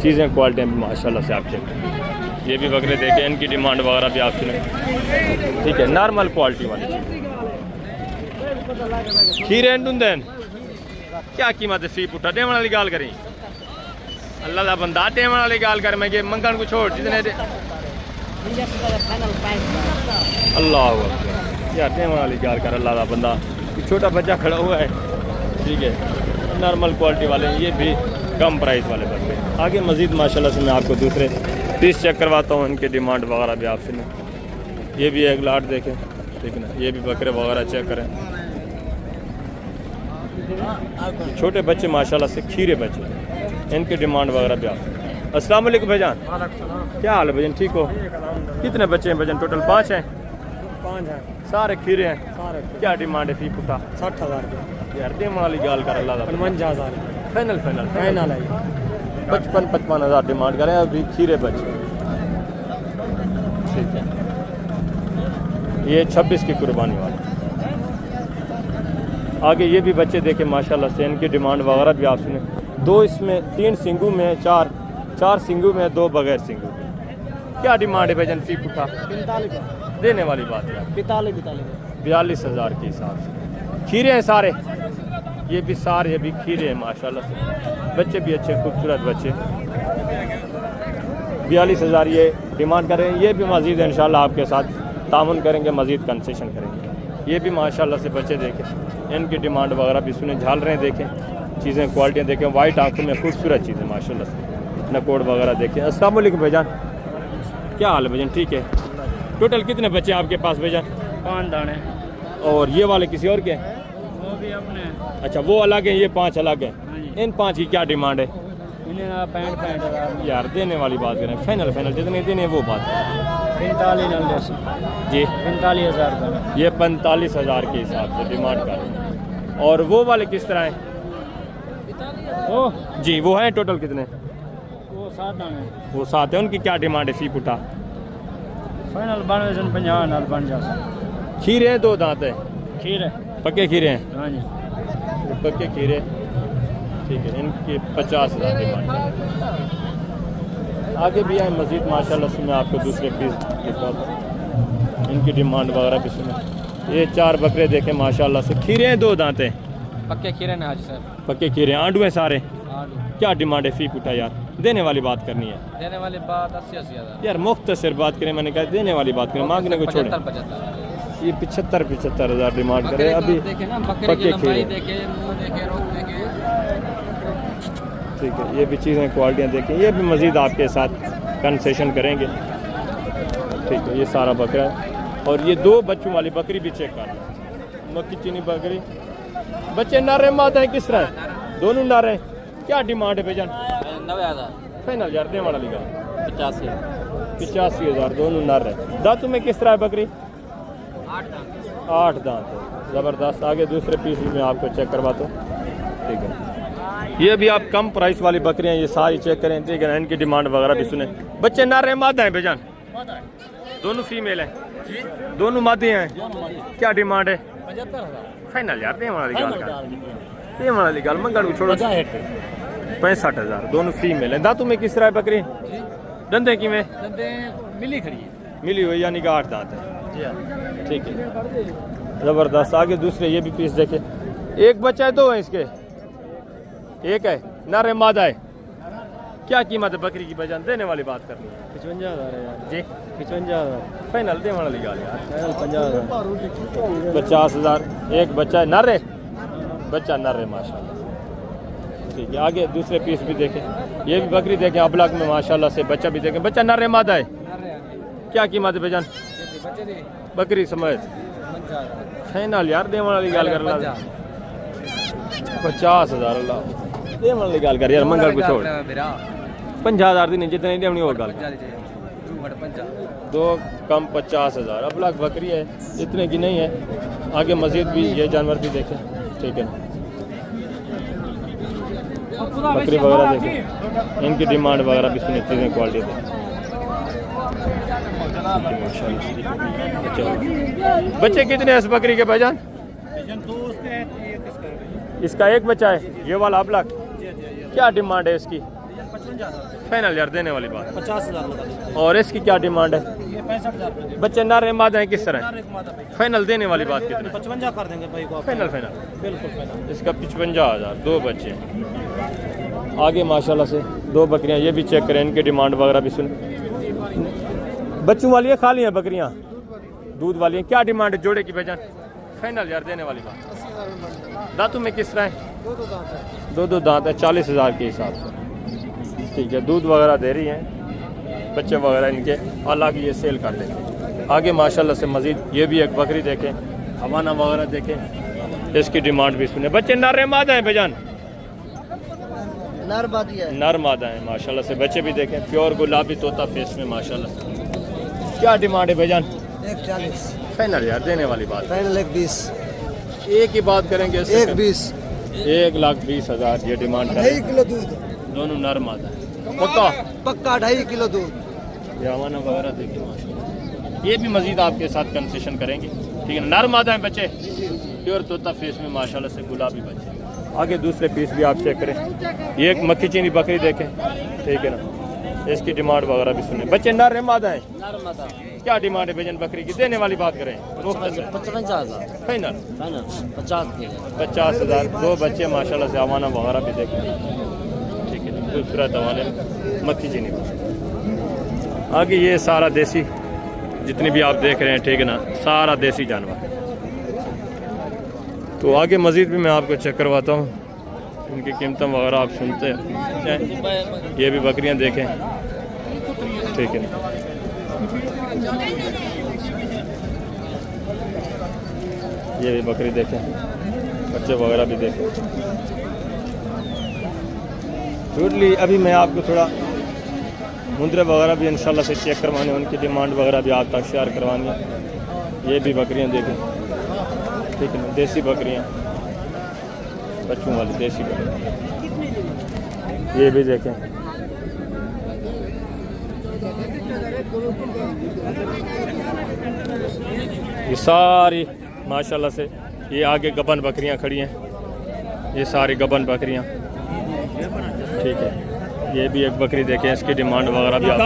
चीज़ें क्वालिटियाँ भी माशाल्लाह से आप चेक। ये भी बकरे देखें, इनकी डिमांड वगैरह भी आप सुने, ठीक है। नॉर्मल क्वालिटी वाली खीरे क्या कीमत है फी पुट्ठा टेम वाली गाल करें अल्लाह का बंदा टेम वाली गाल कर मैं मंगन को छोड़ जितने अल्लाह यार टेम वाली गाल कर अल्लाह का बंदा छोटा बच्चा खड़ा हुआ है ठीक है नॉर्मल क्वालिटी वाले ये भी कम प्राइस वाले बच्चे आगे मज़ीद माशाल्लाह से मैं आपको दूसरे पीस चेक करवाता हूँ इनके डिमांड वगैरह भी आपसे नहीं ये भी एक लाट देखें ठीक है ना ये भी बकरे वगैरह चेक करें छोटे बच्चे माशाल्लाह से खीरे बच्चे इनके डिमांड वगैरह भी आपसे अस्सलाम वालेकुम भाईजान क्या हाल है भाईजान ठीक हो कितने बच्चे हैं भाईजान टोटल 5 हैं 5 है सारे खीरे हैं सारे क्या डिमांड है फी पुट्ठा 60,000 यार देम वाली गाल कर अल्लाह 55,000 फाइनल फाइनल फाइनल है 55,000 डिमांड करें अभी खीरे बच्चे ठीक है ये 26 की कुर्बानी वाला आगे ये भी बच्चे देखे माशाल्लाह से इनकी डिमांड वगैरह भी आप सुने 2 इसमें 3 सिंगू में 4 सिंगू में 2 बगैर सिंगू में क्या डिमांड है भाईजान फी पुट्ठा 45 देने वाली बात है 42,000 के हिसाब से खीरे हैं सारे ये भी सारे अभी खीरे हैं माशाल्लाह से बच्चे भी अच्छे खूबसूरत बच्चे 42,000 ये डिमांड कर रहे हैं ये भी मज़ीद इंशाल्लाह आपके साथ तामुन करेंगे मज़ीद कंसेशन करेंगे ये भी माशाल्लाह से बच्चे देखें इनकी डिमांड वगैरह भी सुने झाल रहे हैं देखें चीज़ें क्वालिटियाँ देखें वाइट आंखों में खूबसूरत चीज़ें माशाल्लाह से नकोड़ वगैरह देखें अस्सलाम वालेकुम भाईजान क्या हाल है भाईजान ठीक है टोटल कितने बच्चे आपके पास भाईजान 5 दाने और ये वाले किसी और के हैं वो भी अपने अच्छा वो अलग है ये 5 अलग है इन 5 की क्या डिमांड है इन्हें 65,000 यार देने वाली बात करें फाइनल फाइनल जितने देने वो बात करें 45,000 जी 45,000 ये 45,000 के हिसाब से डिमांड कर रहे हैं और वो वाले किस तरह हैं ओ जी वो हैं टोटल कितने वो 7 दाने वो 7 है उनकी क्या डिमांड है फी पुट्ठा फाइनल 52,50 बन जाता खीरे हैं 2 दांत है खीर है पक्के खीरे हैं हाँ जी पक्के खीरे ठीक है इनकी 50,000 डिमांड है आगे भी आए मज़ीद माशाल्लाह से मैं आपको दूसरे पीस दिखाता हूँ इनकी डिमांड वगैरह भी सुने ये 4 बकरे देखें माशाल्लाह से खीरे हैं 2 दांत हैं पक्के खीरे ने हाजी सर पक्के खीरे हैं आंडू हैं सारे आलू क्या डिमांड है फी पुट्ठा यार देने वाली बात करनी है देने वाली बात 80,000 यार मुख्तसर बात करें मैंने कहा देने वाली बात करें मांगने को छोड़े 75 ये 75,000 डिमांड करे अभी देखे ना पक्के बकरे की लंबाई खीरे देखे मुंह देखे रोक देखे ठीक है ये भी चीज़ें क्वालिटियाँ देखें ये भी मज़ीद आपके साथ कंसेशन करेंगे ठीक है ये सारा बकरा है और ये 2 बच्चों वाली बकरी भी चेक करना मक्की चीनी बकरी बच्चे नर हैं माता हैं किस तरह है दोनों नर हैं क्या डिमांड है भाईजान 90,000 फाइनल यार दे वाला लिखा 85 85,000 दोनों नर है दांतों में किस तरह है बकरी 8 दांत है ज़बरदस्त आगे दूसरे पीस भी मैं आपको चेक करवाता हूँ ठीक है ये भी आप कम प्राइस वाली बकरियाँ ये सारी चेक करें ठीक है इनकी डिमांड वगैरह भी सुने बच्चे नर हैं मादा हैं भाईजान दोनों फीमेल हैं दोनों मादे हैं क्या डिमांड है 75,000 फाइनल यार दे वाली गाल मंगल को छोड़ो 65,000 दोनों फीमेल हैं दांतों में किस तरह है बकरी दंदे की में मिली खड़ी है मिली हुई यानी कि 8 दांत है जी हाँ ठीक है ज़बरदस्त आगे दूसरे ये भी पीस देखे एक बच्चा है 2 है इसके एक है नर है मादा है क्या कीमत है बकरी की बजान देने वाली बात करनी है 55,000 है यार जी 55,000 फाइनल दे वाली गाल यार फाइनल 50,000 50,000 एक बच्चा है नर है बच्चा नर है माशाल्लाह ठीक है आगे दूसरे पीस भी देखें ये भी बकरी देखें अबलाक में माशाल्लाह से बच्चा भी देखें बच्चा नर है मादा है क्या कीमत है भाईजान बकरी समझ फाइनल यार दे वाली गाल कर 50,000 अल्लाह दे वाली गाल कर यार मंगल को छोड़ 50,000 दी नहीं जितने देवनी वो गाल 2 कम 50,000 अबलाक बकरी है इतने की नहीं है आगे मजीद भी ये जानवर भी देखें ठीक है बकरी वगैरह देखें इनकी डिमांड वगैरह भी सुनी चीज़ें क्वालिटी देखें बच्चे कितने हैं इस बकरी के भाईजान इसका एक बच्चा है ये वाला अबलाक क्या डिमांड है इसकी फाइनल यार देने वाली बात 50,000 और इसकी क्या डिमांड है 65,000 बच्चे नारे मादा हैं किस तरह रुपये मादा भाई। फाइनल देने वाली बात कितनी 55 कर देंगे भाई को आप। फाइनल फाइनल बिल्कुल फाइनल। इसका 55,000 दो बच्चे हैं। आगे माशाल्लाह से दो बकरियां ये भी चेक करें इनकी डिमांड वगैरह भी सुन। बच्चों वाली है खाली हैं बकरियां दूध वाली हैं क्या डिमांड है जोड़े की बेजान फाइनल यार देने वाली बात। दांतों में किस तरह है दो दांत है 40,000 के हिसाब से ठीक है दूध वगैरह दे रही हैं बच्चे वगैरह इनके अलग ये सेल कर देंगे। आगे माशाल्लाह से मज़ीद ये भी एक बकरी देखें हवाना वगैरह देखें इसकी डिमांड भी सुने। बच्चे नर मादा हैं बेजान नर बादी है। नर मादा है माशाल्लाह से बच्चे भी देखें प्योर गुलाबी तोता फेस में माशाल्लाह से। क्या डिमांड है बेजान 140 फाइनल यार देने वाली बात फाइनल 120 एक ही बात करेंगे 120 1,20,000 ये डिमांड करें 2.5 किलो दूध दोनों नर मादा है पक्का पक्का 2.5 किलो दूध। ये हवाना वगैरह देखिए माशाल्लाह ये भी मजीद आपके साथ कंसेशन करेंगे ठीक है नर मादा है बच्चे प्योर तोता फेस में माशाल्लाह से गुलाबी बच्चे। आगे दूसरे पीस भी आप चेक करें ये एक मक्खी चीनी बकरी देखें ठीक है ना इसकी डिमांड वगैरह भी सुने। बच्चे नर मादा है नर मादा क्या डिमांड है बेजन बकरी की देने वाली बात करें 55,000 फाइनल फाइनल 50 के 50,000 दो बच्चे माशाल्लाह से हवाना वगैरह भी देखें ठीक है खूबसूरत हवाने मक्खी चीनी। आगे ये सारा देसी जितनी भी आप देख रहे हैं ठीक है ना सारा देसी जानवर। तो आगे मज़ीद भी मैं आपको चेक करवाता हूँ इनकी कीमतें वगैरह आप सुनते हैं। ये भी बकरियाँ देखें ठीक है ना ये भी बकरी देखें बच्चे वगैरह भी देखें। टोटली अभी मैं आपको थोड़ा मुंद्रे वगैरह भी इंशाल्लाह से चेक करवाने उनकी डिमांड वगैरह भी आप तक शेयर करवानी है। ये भी बकरियां देखें ठीक है ना देसी बकरियां बच्चों वाली देसी बकरियां ये भी देखें। ये सारी माशाल्लाह से ये आगे गबन बकरियां खड़ी हैं ये सारी गबन बकरियां ठीक है। ये भी एक बकरी देखें इसकी डिमांड वगैरह भी आप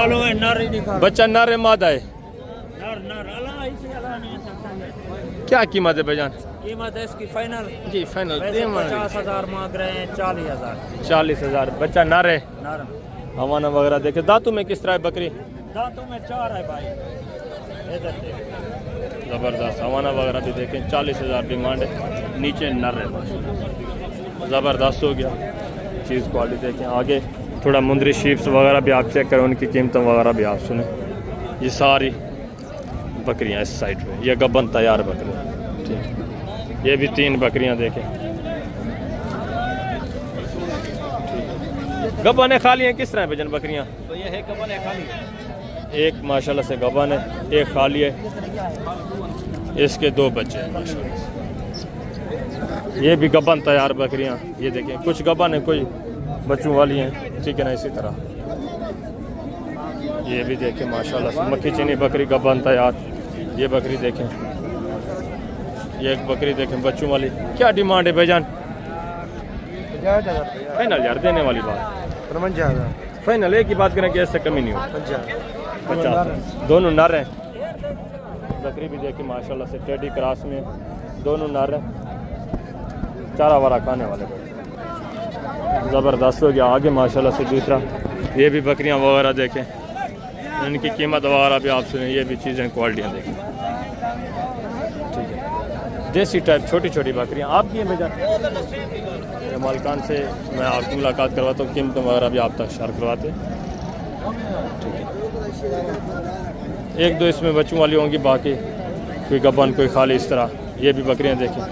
बच्चा नर है मादा है क्या कीमत है भाईजान कीमत है इसकी फाइनल जी फाइनल 50,000 मांग रहे हैं 40,000 40,000 बच्चा नर है नर हवाना वगैरह देखे। दांतों में किस तरह है बकरी दांतों में 4 है भाई इधर देख ज़बरदस्त हवाना वगैरह भी देखें 40,000 डिमांड है नीचे नर है ज़बरदस्त हो गया चीज़ क्वालिटी देखें। आगे थोड़ा मुंदरी शीप्स वगैरह भी आप चेक करें उनकी कीमतें वगैरह भी आप सुने। ये सारी बकरियां इस साइड पे ये गबन तैयार बकरियां ठीक है। ये भी 3 बकरियां देखें गबन है खाली हैं किस तरह भजन बकरियां तो ये है गबन है खाली एक माशाल्लाह से गबन है एक खाली है इसके 2 बच्चे हैं माशाल्लाह से। ये भी गबन तैयार बकरियां ये देखें कुछ गबन है कोई बच्चों वाली हैं ठीक है ना। इसी तरह ये भी देखें माशाल्लाह से मक्खी चीनी बकरी गबन तैयार ये बकरी देखें ये एक बकरी देखें बच्चों वाली। क्या डिमांड है भाईजान 50,000 फाइनल यार देने वाली बात 53,000 फाइनल एक ही बात करें कि ऐसे कमी नहीं हो 50 दोनों नर हैं बकरी भी देखी माशाल्लाह से टेडी क्रॉस में दोनों नर हैं चारा वारा खाने वाले ज़बरदस्त हो गया। आगे माशाल्लाह से दूसरा ये भी बकरियां वगैरह देखें इनकी कीमत वगैरह भी आप सुने। ये भी चीज़ें क्वालिटियाँ देखें ठीक है देसी टाइप छोटी छोटी बकरियां आपकी हैं भैया मालकान से मैं आपकी मुलाकात करवाता हूँ कीमत वगैरह भी आप तक शेयर करवाते हैं ठीक है। 1-2 इसमें बच्चों वाली होंगी बाकी कोई गबन कोई खाली इस तरह ये भी बकरियां देखें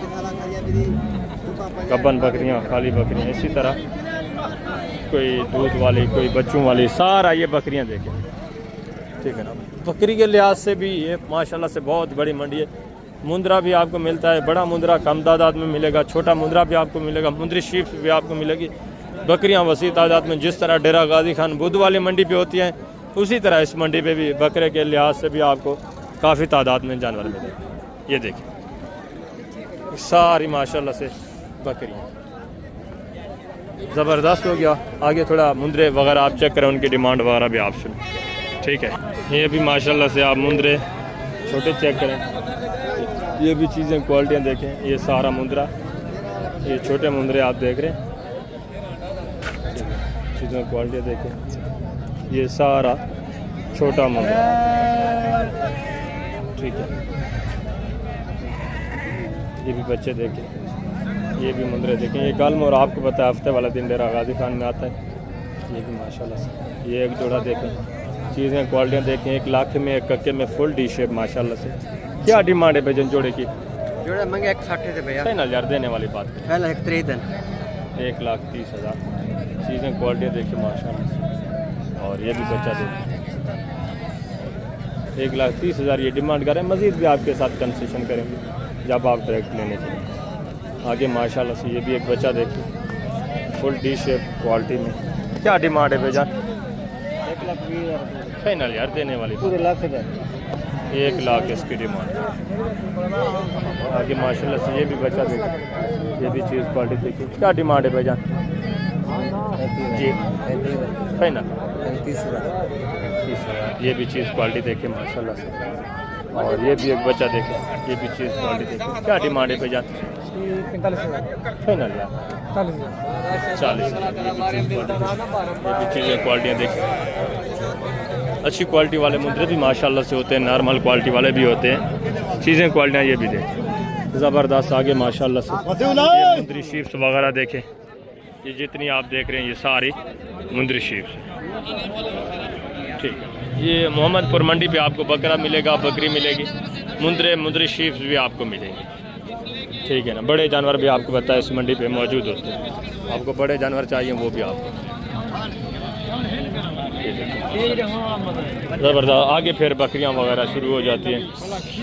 गबन बकरियां खाली बकरियां इसी तरह कोई दूध वाली कोई बच्चों वाली सारा ये बकरियां देखें ठीक है ना। बकरी के लिहाज से भी ये माशाल्लाह से बहुत बड़ी मंडी है। मुंद्रा भी आपको मिलता है बड़ा मुंद्रा कम तादाद में मिलेगा छोटा मुंद्रा भी आपको मिलेगा मुंद्री शीप भी आपको मिलेगी। बकरियां वसी तादाद में जिस तरह डेरा गाजी खान बुध वाली मंडी पे होती हैं उसी तरह इस मंडी पे भी बकरे के लिहाज से भी आपको काफ़ी तादाद में जानवर मिलेंगे। ये देखिए सारी माशाल्लाह से बकरियां ज़बरदस्त हो गया। आगे थोड़ा मुंद्रे वगैरह आप चेक करें उनकी डिमांड वगैरह भी आप सुने। ठीक है। ये भी माशाल्लाह से आप मुंदरे छोटे चेक करें, ये भी चीज़ें क्वालिटियाँ देखें। ये सारा मुंदरा, ये छोटे मुंदरे आप देख रहे हैं, चीज़ें क्वालिटियाँ देखें। ये सारा छोटा मुंदरा, ठीक है। ये भी बच्चे देखें, ये भी मुंदरे देखें। ये कल और आपको पता है हफ्ते वाला दिन डेरा गाजी खान में आता है। ये भी माशाल्लाह से, ये एक जोड़ा देखें, चीज़ें क्वालिटियाँ देखें। 1 लाख में, 1 कक्के में, फुल डी शेप माशाल्लाह से। क्या डिमांड है भैया जोड़े की? जोड़ा मंगे 160 थे भैया, 3,000 देने वाली बात करें। पहला 130 1,30,000। चीज़ें क्वालिटियाँ देखिए माशाल्लाह से। और ये भी बच्चा देखिए, 1,30,000 ये डिमांड करें। मज़ीद भी आपके साथ कंसेशन करेंगे जब आप डायरेक्ट लेने के लिए। आगे माशाल्लाह से ये भी एक बच्चा देखिए, फुल डी शेप क्वालिटी में। क्या डिमांड है भैया? 1,20,000 फाइनल यार देने वाली पूरे लाख है। 1 लाख इसकी डिमांड। आगे माशाल्लाह से ये भी बच्चा देखिए, ये भी चीज़ क्वालिटी देखिए। क्या डिमांड है भैया जी? फाइनल 30,000। ये भी चीज़ क्वालिटी देखिए माशाल्लाह से। और ये भी एक बच्चा देखे, ये भी चीज़ क्वालिटी देखिए। क्या डिमांड है भैया? 45,000 फाइनल यार 40। ये भी चीज़ें क्वालिटियाँ देखिए। अच्छी क्वालिटी वाले मुंदरे भी माशाल्लाह से होते हैं, नॉर्मल क्वालिटी वाले भी होते हैं। चीज़ें क्वालिटियाँ ये भी देखें, ज़बरदस्त। आगे माशाल्लाह से ये मुंदरी शीप्स वगैरह देखें। ये जितनी आप देख रहे हैं ये सारी मुंदरी शीप्स, ठीक है। ये मोहम्मदपुर मंडी पे आपको बकरा मिलेगा, बकरी मिलेगी, मुंदरी शीप्स भी आपको मिलेंगे, ठीक है ना। बड़े जानवर भी आपको पता है इस मंडी पे मौजूद होते हैं। आपको बड़े जानवर चाहिए वो भी आपको ज़बरदस्त। आगे फिर बकरियां वगैरह शुरू हो जाती हैं,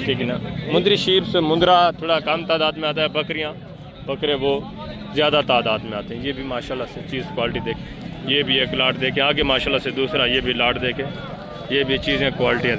ठीक है ना। मुंदरी शीप्स, मुंदरा थोड़ा कम तादाद में आता है, बकरे वो ज़्यादा तादाद में आते हैं। ये भी माशाल्लाह से चीज़ क्वालिटी देखें। ये भी एक लाट देखें। आगे माशाल्लाह से दूसरा ये भी लाट देखें। ये भी चीज़ें क्वालिटियाँ